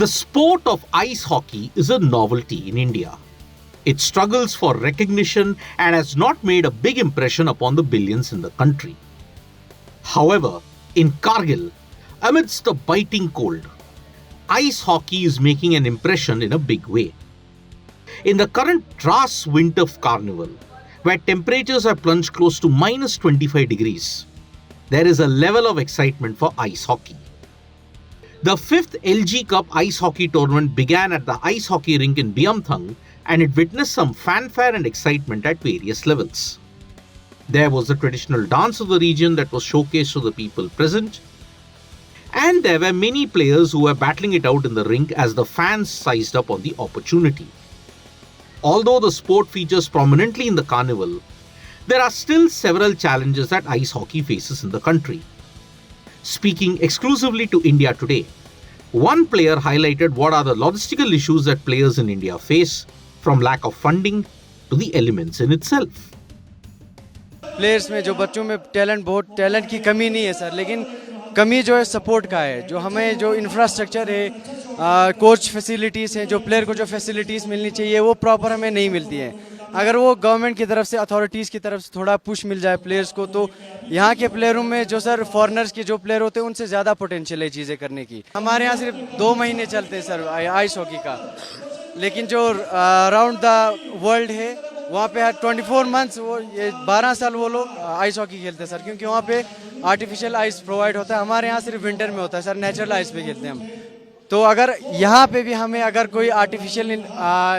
The sport of ice hockey is a novelty in India. It struggles for recognition and has not made a big impression upon the billions in the country. However, in Kargil, amidst the biting cold, ice hockey is making an impression in a big way. In the current Dras Winter Carnival, where temperatures have plunged close to minus 25 degrees, there is a level of excitement for ice hockey. The 5th LG Cup ice hockey tournament began at the ice hockey rink in Biamthang, and it witnessed some fanfare and excitement at various levels. There was the traditional dance of the region that was showcased to the people present, and there were many players who were battling it out in the rink as the fans sized up on the opportunity. Although the sport features prominently in the carnival, there are still several challenges that ice hockey faces in the country. Speaking exclusively to India Today, one player highlighted what are the logistical issues that players in India face, from lack of funding to the elements in itself. Players में जो बच्चों में बहुत talent की कमी नहीं है sir, लेकिन कमी जो है सपोर्ट का है। जो हमें जो इंफ्रास्ट्रक्चर है, कोच फैसिलिटीज़ हैं, जो प्लेयर को जो फैसिलिटीज़ मिलनी चाहिए वो प्रॉपर हमें नहीं मिलती हैं। अगर वो गवर्नमेंट की तरफ से, अथॉरिटीज़ की तरफ से थोड़ा पुश मिल जाए प्लेयर्स को, तो यहाँ के प्लेयरों में जो सर फॉरेनर्स के जो प्लेयर होते हैं उनसे ज़्यादा पोटेंशियल है चीज़ें करने की। हमारे यहाँ सिर्फ 2 महीने चलते हैं सर आइस हॉकी का, लेकिन जो अराउंड द वर्ल्ड है वहाँ पे 24 मंथ्स, वो ये 12 साल वो लोग आइस हॉकी खेलते हैं सर, क्योंकि वहाँ पे आर्टिफिशियल आइस प्रोवाइड होता है। हमारे यहाँ सिर्फ विंटर में होता है सर, नेचुरल आइस पे खेलते हैं हम। तो अगर यहाँ पे भी हमें अगर कोई आर्टिफिशियल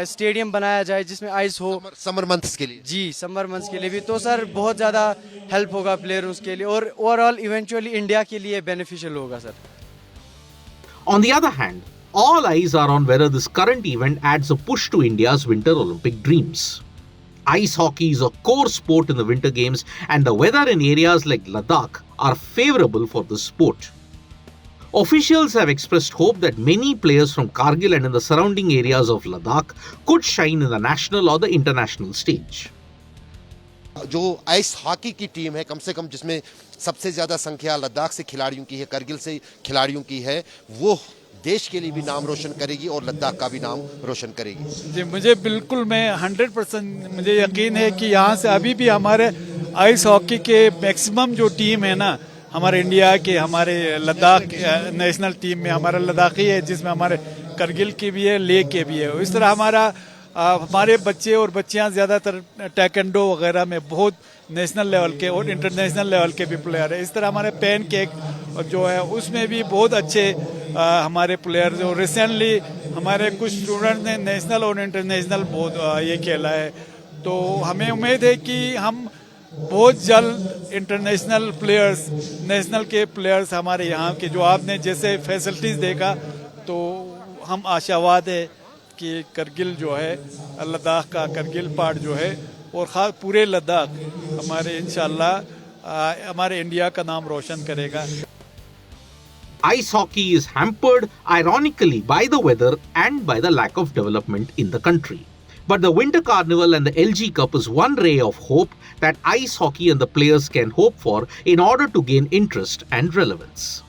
स्टेडियम बनाया जाए जिसमें आइस हो समर मंथ्स के लिए, जी समर मंथ्स के लिए भी, तो सर बहुत ज़्यादा हेल्प होगा प्लेयर्स के लिए और ओवरऑल इवेंचुअली इंडिया के लिए बेनिफिशियल होगा sir. On the other hand, all eyes are on whether this current event adds a push to India's Winter Olympic dreams. Ice hockey is a core sport in the Winter Games, and the weather in areas like Ladakh are favorable for the sport. Officials have expressed hope that many players from Kargil and in the surrounding areas of Ladakh could shine in the national or the international stage. जो ice hockey की team है, कम से कम जिसमें सबसे ज़्यादा संख्या लद्दाख से खिलाड़ियों की है, करगिल से खिलाड़ियों की है, वो देश के लिए भी नाम रोशन करेगी और लद्दाख का भी नाम रोशन करेगी। जी, मुझे बिल्कुल, मैं 100% मुझे यकीन है कि यहाँ से अभी भी हमारे आइस हॉकी के मैक्सिमम जो टीम है ना, हमारे इंडिया के, हमारे लद्दाख नेशनल टीम में हमारा लद्दाखी है, जिसमें हमारे करगिल की भी है, लेह के भी है। इस तरह हमारे बच्चे और बच्चियां ज़्यादातर टैकेंडो वगैरह में बहुत नेशनल लेवल के और इंटरनेशनल लेवल के भी प्लेयर है। इस तरह हमारे पैन केक जो है उसमें भी बहुत अच्छे हमारे प्लेयर, जो रिसेंटली हमारे कुछ स्टूडेंट ने नेशनल और इंटरनेशनल बहुत ये खेला है। तो हमें उम्मीद है कि हम बहुत जल्द इंटरनेशनल प्लेयर्स, नेशनल के प्लेयर्स हमारे यहाँ के, जो आपने जैसे फैसिलिटीज़ देखा, तो हम आशावाद है कि करगिल जो है, लद्दाख का करगिल पार्ट जो है, और ख़ास पूरे लद्दाख हमारे इंशाल्लाह हमारे इंडिया का नाम रोशन करेगा। Ice hockey is hampered, ironically, by the weather and by the lack of development in the country. But the Winter Carnival and the LG Cup is one ray of hope that ice hockey and the players can hope for in order to gain interest and relevance.